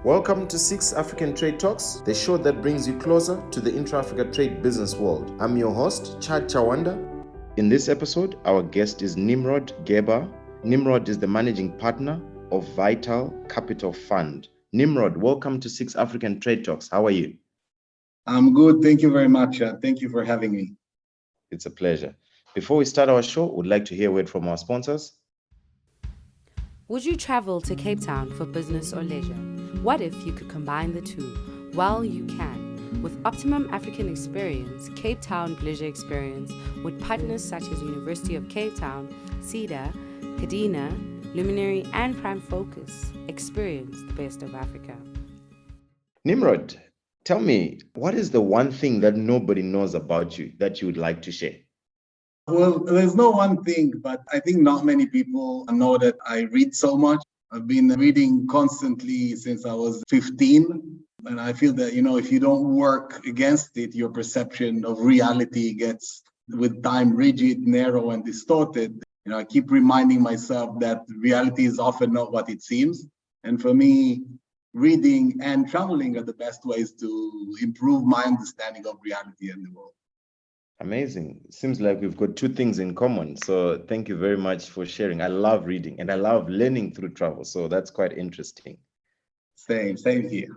Welcome to 6 African Trade Talks, the show that brings you closer to the intra-Africa trade business world. I'm your host, Chad Chawanda. In this episode, our guest is Nimrod Gerber. Nimrod is the managing partner of Vital Capital Fund. Nimrod, welcome to 6 African Trade Talks. How are you? I'm good. Thank you very much. Thank you for having me. It's a pleasure. Before we start our show, we'd like to hear a word from our sponsors. Would you travel to Cape Town for business or leisure? What if you could combine the two? Well, you can. With Optimum African Experience, Cape Town Leisure Experience, with partners such as University of Cape Town, CEDA, Kadena, Luminary, and Prime Focus. Experience the best of Africa. Nimrod, tell me, what is the one thing that nobody knows about you that you would like to share? Well, there's no one thing, but I think not many people know that I read so much. I've been reading constantly since I was 15. And I feel that, if you don't work against it, your perception of reality gets, with time, rigid, narrow, and distorted. I keep reminding myself that reality is often not what it seems. And for me, reading and traveling are the best ways to improve my understanding of reality and the world. Amazing. Seems like we've got two things in common. So thank you very much for sharing. I love reading and I love learning through travel. So that's quite interesting. Same here.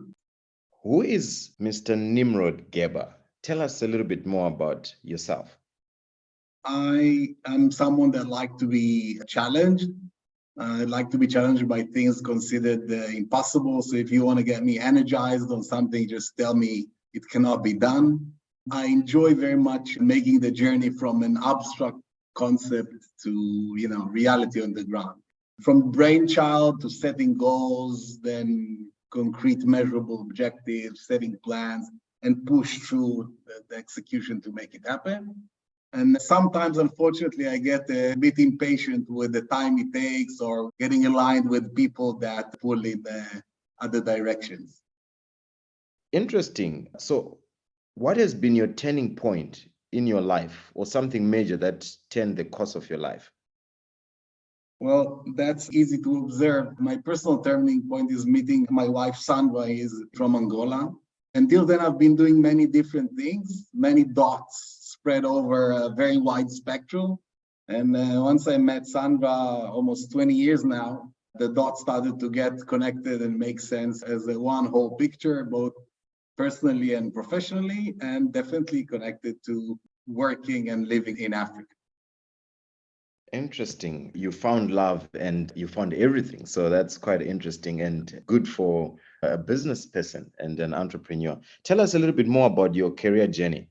Who is Mr. Nimrod Gerber? Tell us a little bit more about yourself. I am someone that likes to be challenged. I like to be challenged by things considered impossible. So if you want to get me energized on something, just tell me it cannot be done. I enjoy very much making the journey from an abstract concept to, reality on the ground. From brainchild to setting goals, then concrete measurable objectives, setting plans, and push through the execution to make it happen. And sometimes, unfortunately, I get a bit impatient with the time it takes or getting aligned with people that pull in other directions. Interesting. So what has been your turning point in your life or something major that turned the course of your life? Well, that's easy to observe. My personal turning point is meeting my wife, Sandra, is from Angola. Until then, I've been doing many different things, many dots spread over a very wide spectrum. And once I met Sandra, almost 20 years now, the dots started to get connected and make sense as a one whole picture, both personally and professionally, and definitely connected to working and living in Africa. Interesting. You found love and you found everything. So that's quite interesting and good for a business person and an entrepreneur. Tell us a little bit more about your career journey.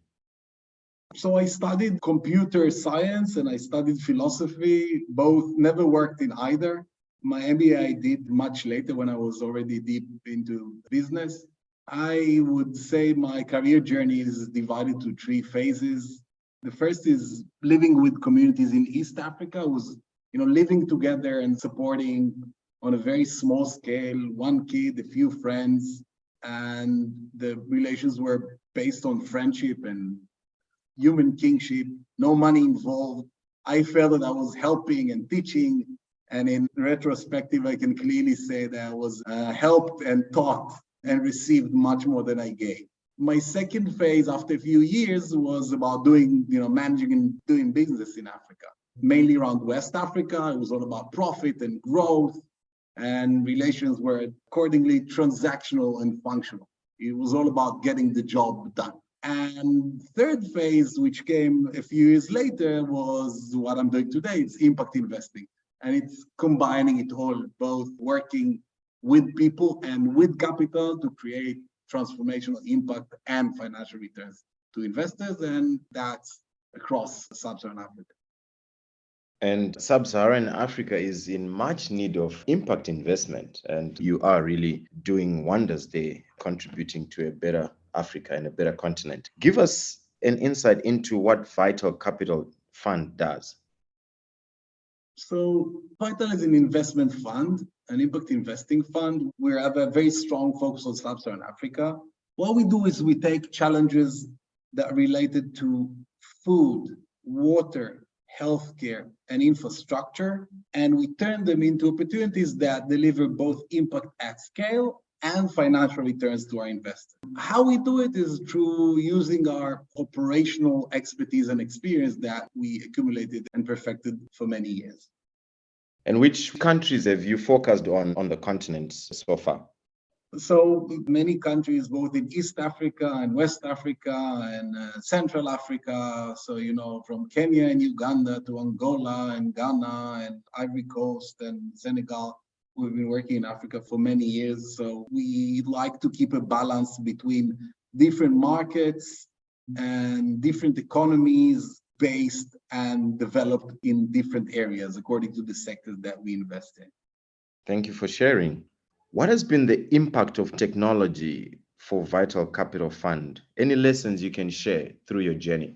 So I studied computer science and I studied philosophy, both never worked in either. My MBA I did much later when I was already deep into business. I would say my career journey is divided to 3 phases. The first is living with communities in East Africa, was living together and supporting on a very small scale, one kid, a few friends, and the relations were based on friendship and human kingship, no money involved. I felt that I was helping and teaching, and in retrospective, I can clearly say that I was helped and taught and received much more than I gave. My second phase after a few years was about doing, managing and doing business in Africa, mainly around West Africa. It was all about profit and growth, and relations were accordingly transactional and functional. It was all about getting the job done. And third phase, which came a few years later, was what I'm doing today. It's impact investing. And it's combining it all, both working with people and with capital to create transformational impact and financial returns to investors, and that's across sub-Saharan Africa. And sub-Saharan Africa is in much need of impact investment, and you are really doing wonders there, contributing to a better Africa and a better continent. Give us an insight into what Vital Capital Fund does. So Vital is an investment fund, an impact investing fund. We have a very strong focus on sub-Saharan Africa. What we do is we take challenges that are related to food, water, healthcare, and infrastructure, and we turn them into opportunities that deliver both impact at scale and financial returns to our investors. How we do it is through using our operational expertise and experience that we accumulated and perfected for many years. And which countries have you focused on the continent so far? So many countries, both in East Africa and West Africa and Central Africa. So, from Kenya and Uganda to Angola and Ghana and Ivory Coast and Senegal. We've been working in Africa for many years. So we like to keep a balance between different markets and different economies based and developed in different areas according to the sectors that we invest in. Thank you for sharing. What has been the impact of technology for Vital Capital Fund? Any lessons you can share through your journey?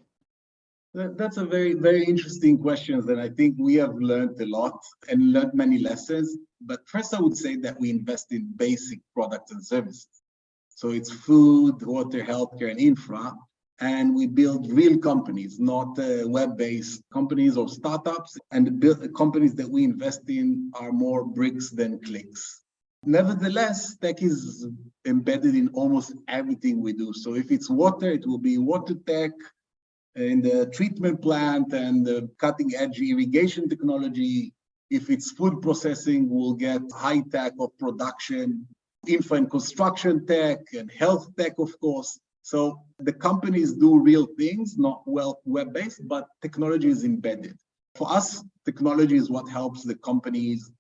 That's a very, very interesting question, and I think we have learned a lot and learned many lessons. But first, I would say that we invest in basic products and services. So it's food, water, healthcare, and infra. And we build real companies, not web-based companies or startups. And the companies that we invest in are more bricks than clicks. Nevertheless, tech is embedded in almost everything we do. So if it's water, it will be water tech in the treatment plant and the cutting-edge irrigation technology. If it's food processing, we'll get high tech of production, infra and construction tech, and health tech, of course. So the companies do real things, not web-based, but technology is embedded. For us, technology is what helps the companies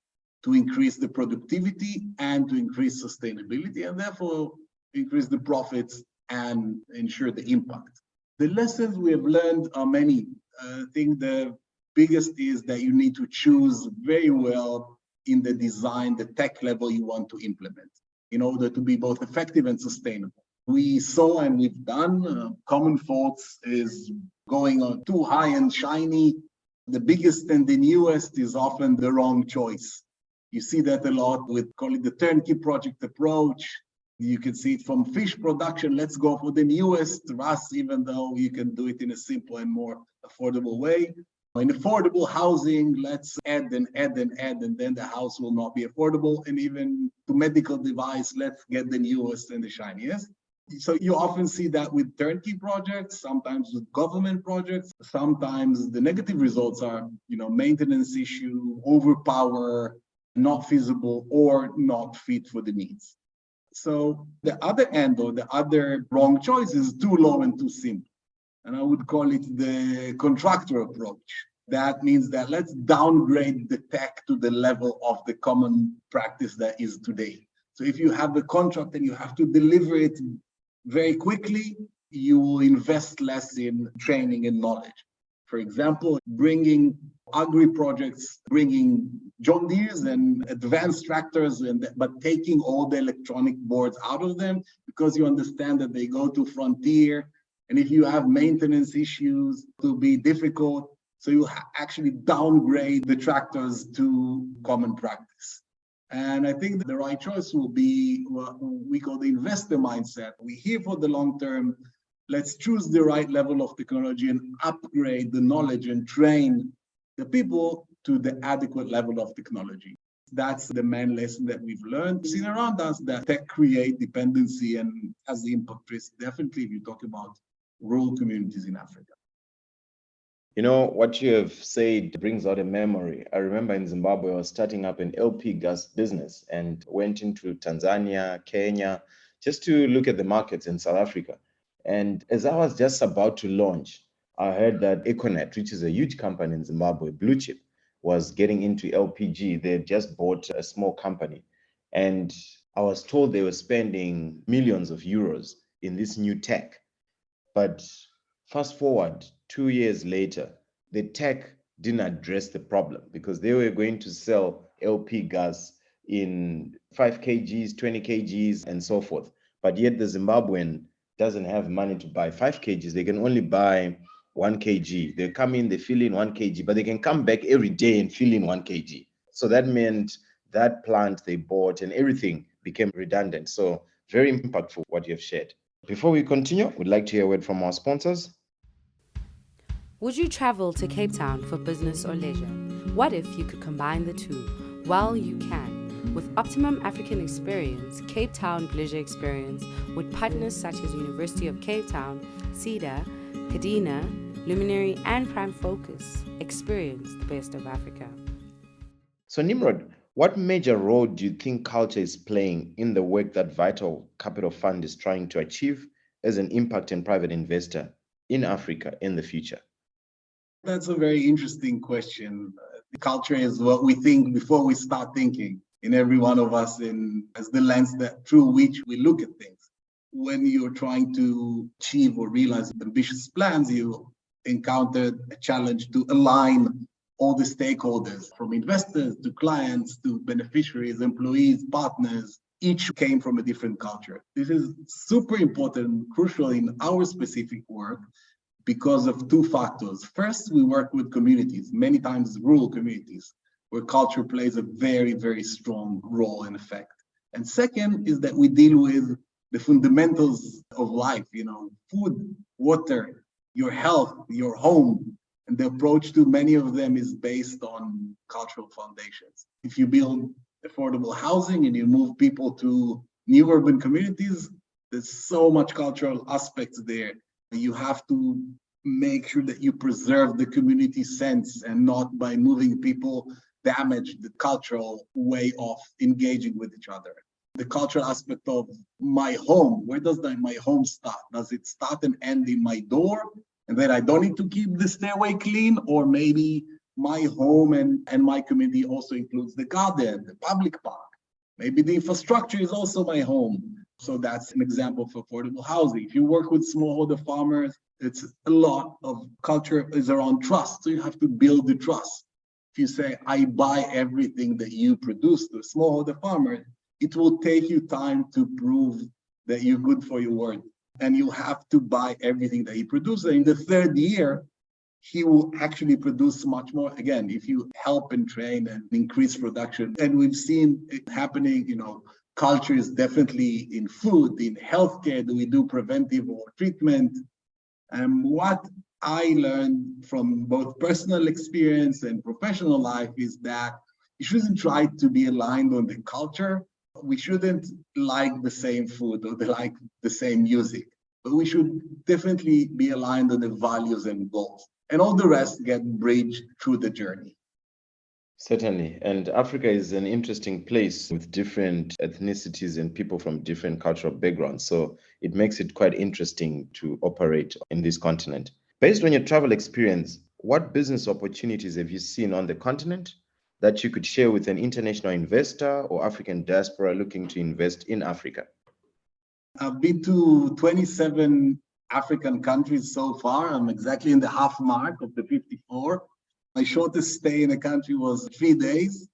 to increase the productivity and to increase sustainability, and therefore increase the profits and ensure the impact. The lessons we have learned are many. I think the biggest is that you need to choose very well in the design, the tech level you want to implement in order to be both effective and sustainable. We saw and we've done common faults is going on too high and shiny. The biggest and the newest is often the wrong choice. You see that a lot with, call it the turnkey project approach. You can see it from fish production. Let's go for the newest RAS, even though you can do it in a simple and more affordable way. In affordable housing, let's add and add and add, and then the house will not be affordable. And even to medical device, let's get the newest and the shiniest. So you often see that with turnkey projects, sometimes with government projects. Sometimes the negative results are, maintenance issue, overpower, not feasible, or not fit for the needs. So the other end or the other wrong choice is too low and too simple. And I would call it the contractor approach. That means that let's downgrade the tech to the level of the common practice that is today. So if you have a contract and you have to deliver it very quickly, you will invest less in training and knowledge. For example, bringing agri projects, bringing John Deere's and advanced tractors, but taking all the electronic boards out of them because you understand that they go to frontier. And if you have maintenance issues, it will be difficult. So you actually downgrade the tractors to common practice. And I think that the right choice will be what we call the investor mindset. We're here for the long term. Let's choose the right level of technology and upgrade the knowledge and train the people to the adequate level of technology. That's the main lesson that we've learned. We've seen around us that tech create dependency and has the impact risk, definitely if you talk about rural communities in Africa. What you have said brings out a memory. I remember in Zimbabwe, I was starting up an LP gas business and went into Tanzania, Kenya, just to look at the markets in South Africa. And as I was just about to launch, I heard that Econet, which is a huge company in Zimbabwe, blue chip, was getting into LPG. They had just bought a small company. And I was told they were spending millions of euros in this new tech. But fast forward 2 years later, the tech didn't address the problem because they were going to sell LP gas in 5 kgs, 20 kgs, and so forth. But yet the Zimbabwean doesn't have money to buy 5 kgs. They can only buy 1 kg. They come in, they fill in 1 kg, but they can come back every day and fill in 1 kg. So that meant that plant they bought and everything became redundant. So very impactful what you have shared. Before we continue, we'd like to hear a word from our sponsors. Would you travel to Cape Town for business or leisure? What if you could combine the two? Well, you can. With Optimum African Experience, Cape Town Pleasure Experience, with partners such as University of Cape Town, CEDA, Kadena, Luminary, and Prime Focus, experience the best of Africa. So Nimrod, what major role do you think culture is playing in the work that Vital Capital Fund is trying to achieve as an impact and private investor in Africa in the future? That's a very interesting question. Culture is what we think before we start thinking in every one of us, as the lens that through which we look at things. When you're trying to achieve or realize ambitious plans, you encounter a challenge to align all the stakeholders, from investors to clients to beneficiaries, employees, partners. Each came from a different culture. This is super important, crucial in our specific work because of two factors. First, we work with communities, many times rural communities, where culture plays a very, very strong role and effect. And second is that we deal with the fundamentals of life, food, water, your health, your home. And the approach to many of them is based on cultural foundations. If you build affordable housing and you move people to new urban communities, there's so much cultural aspects there. You have to make sure that you preserve the community sense and not by moving people damage the cultural way of engaging with each other. The cultural aspect of my home, where does my home start? Does it start and end in my door? And then I don't need to keep the stairway clean? Or maybe my home and my community also includes the garden, the public park. Maybe the infrastructure is also my home. So that's an example of affordable housing. If you work with smallholder farmers, it's a lot of culture is around trust. So you have to build the trust. If you say, I buy everything that you produce to a smallholder farmer, it will take you time to prove that you're good for your word. And you have to buy everything that he produces. And in the third year, he will actually produce much more. Again, if you help and train and increase production. And we've seen it happening, culture is definitely in food, in healthcare. Do we do preventive or treatment? And what I learned from both personal experience and professional life is that you shouldn't try to be aligned on the culture. We shouldn't like the same food or like the same music, but we should definitely be aligned on the values and goals. And all the rest get bridged through the journey. Certainly. And Africa is an interesting place with different ethnicities and people from different cultural backgrounds. So it makes it quite interesting to operate in this continent. Based on your travel experience, what business opportunities have you seen on the continent that you could share with an international investor or African diaspora looking to invest in Africa? I've been to 27 African countries so far. I'm exactly in the half mark of the 54. My shortest stay in a country was 3 days,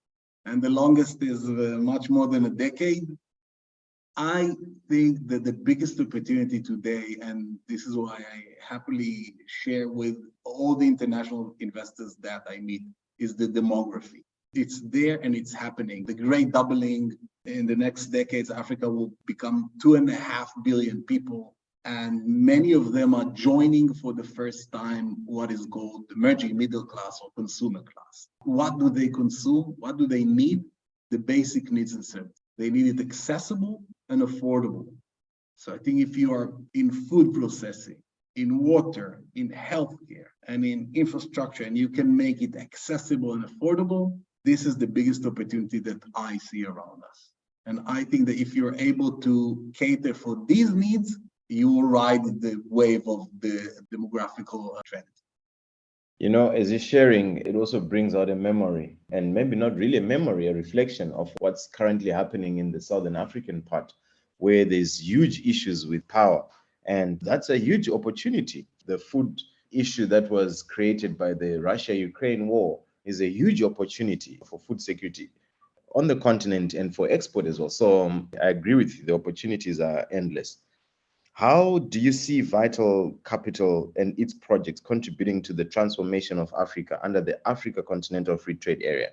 and the longest is much more than a decade. I think that the biggest opportunity today, and this is why I happily share with all the international investors that I meet, is the demography. It's there and it's happening. The great doubling in the next decades, Africa will become 2.5 billion people. And many of them are joining for the first time what is called emerging middle class or consumer class. What do they consume? What do they need? The basic needs and services. They need it accessible and affordable. So I think if you are in food processing, in water, in healthcare, and in infrastructure, and you can make it accessible and affordable, this is the biggest opportunity that I see around us. And I think that if you're able to cater for these needs, you will ride the wave of the demographical trend. As you're sharing, it also brings out a memory, and maybe not really a memory, a reflection of what's currently happening in the Southern African part, where there's huge issues with power. And that's a huge opportunity. The food issue that was created by the Russia-Ukraine war is a huge opportunity for food security on the continent and for export as well. So I agree with you, the opportunities are endless. How do you see Vital Capital and its projects contributing to the transformation of Africa under the Africa Continental Free Trade Area?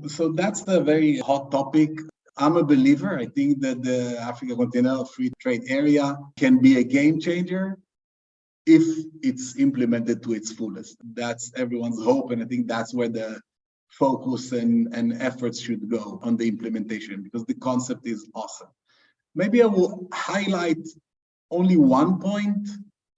So that's a very hot topic. I'm a believer. I think that the Africa Continental Free Trade Area can be a game changer if it's implemented to its fullest. That's everyone's hope. And I think that's where the focus and efforts should go on the implementation, because the concept is awesome. Maybe I will highlight only one point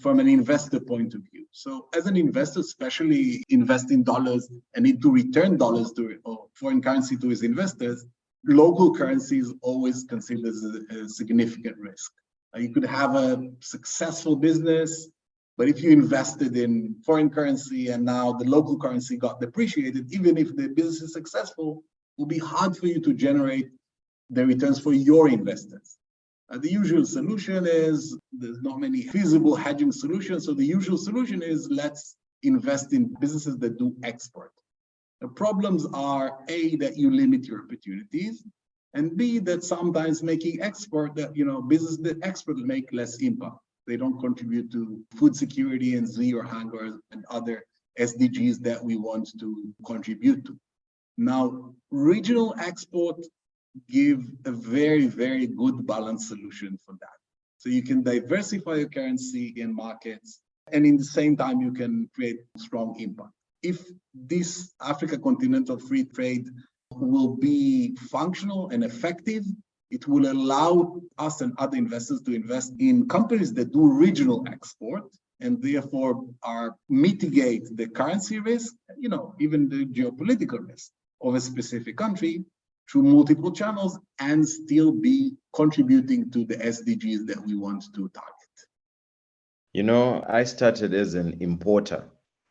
from an investor point of view. So as an investor, especially investing dollars and need to return dollars to or foreign currency to his investors, local currency is always considered as a significant risk. You could have a successful business, but if you invested in foreign currency and now the local currency got depreciated, even if the business is successful, it will be hard for you to generate the returns for your investors. The usual solution is, there's not many feasible hedging solutions, so the usual solution is let's invest in businesses that do export. The problems are A, that you limit your opportunities, and B, that sometimes making export, that business that export make less impact. They don't contribute to food security and zero hunger and other SDGs that we want to contribute to. Now, regional export give a very, very good balanced solution for that. So you can diversify your currency in markets, and in the same time, you can create strong impact. If this Africa Continental Free Trade will be functional and effective, it will allow us and other investors to invest in companies that do regional export and therefore mitigate the currency risk, even the geopolitical risk of a specific country through multiple channels, and still be contributing to the SDGs that we want to target. I started as an importer.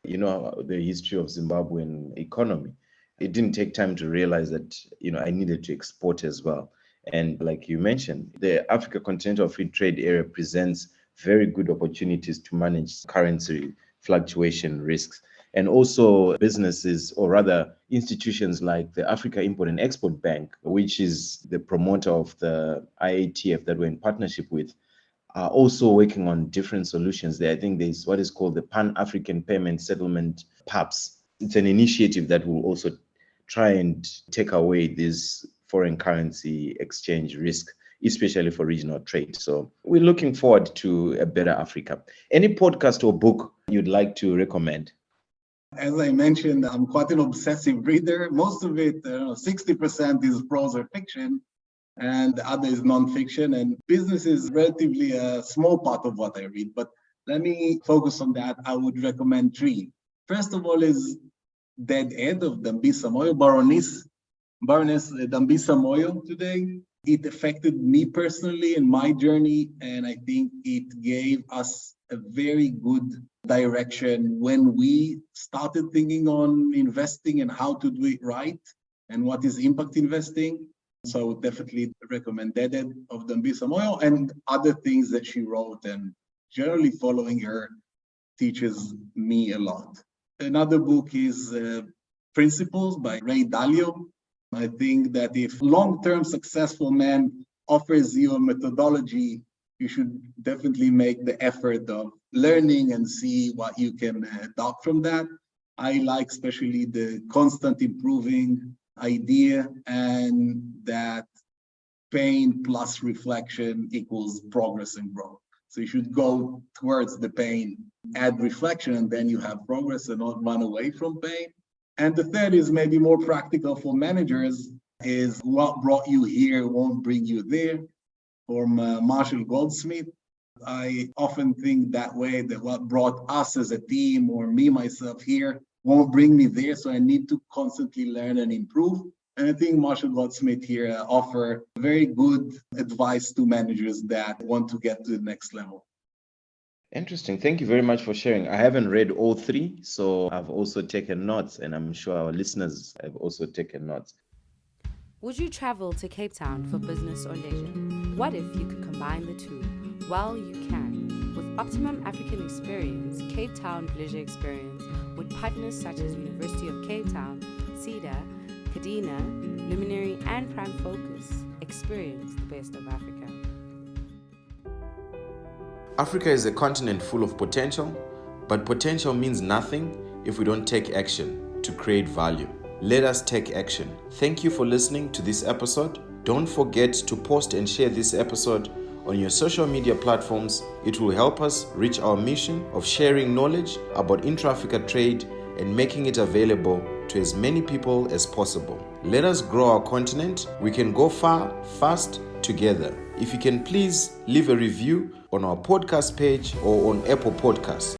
The history of Zimbabwean economy. It didn't take time to realize that, I needed to export as well. And like you mentioned, the Africa Continental Free Trade Area presents very good opportunities to manage currency fluctuation risks. And also businesses, or rather institutions like the Africa Import and Export Bank, which is the promoter of the IATF that we're in partnership with, are also working on different solutions there. I think there's what is called the Pan-African Payment Settlement, PAPS. It's an initiative that will also try and take away this foreign currency exchange risk, especially for regional trade. So we're looking forward to a better Africa. Any podcast or book you'd like to recommend? As I mentioned, I'm quite an obsessive reader. Most of it, 60% is prose or fiction, and the other is nonfiction. And business is relatively a small part of what I read, but let me focus on that. I would recommend 3. First of all is Dead End of Dambisa Moyo, Baroness Dambisa Moyo today. It affected me personally in my journey, and I think it gave us a very good direction when we started thinking on investing and how to do it right and what is impact investing. So I would definitely recommend Dead End of Dambisa Moyo and other things that she wrote, and generally following her teaches me a lot. Another book is Principles by Ray Dalio. I think that if long-term successful man offers you a methodology, you should definitely make the effort of learning and see what you can adopt from that. I like especially the constant improving idea, and that pain plus reflection equals progress and growth. So you should go towards the pain, add reflection, and then you have progress and not run away from pain. And the third is maybe more practical for managers, is what brought you here won't bring you there, from Marshall Goldsmith. I often think that way, that what brought us as a team or me, myself here, won't bring me there. So I need to constantly learn and improve. And I think Marshall Goldsmith here offer very good advice to managers that want to get to the next level. Interesting. Thank you very much for sharing. I haven't read all 3, so I've also taken notes, and I'm sure our listeners have also taken notes. Would you travel to Cape Town for business or leisure? What if you could combine the two? Well, you can. With Optimum African Experience, Cape Town Leisure Experience, with partners such as University of Cape Town, CEDA, Kadena, Luminary, and Prime Focus. Experience the best of Africa. Africa is a continent full of potential, but potential means nothing if we don't take action to create value. Let us take action. Thank you for listening to this episode. Don't forget to post and share this episode on your social media platforms. It will help us reach our mission of sharing knowledge about intra-Africa trade and making it available to as many people as possible. Let us grow our continent. We can go far, fast, together. If you can please leave a review on our podcast page or on Apple Podcasts.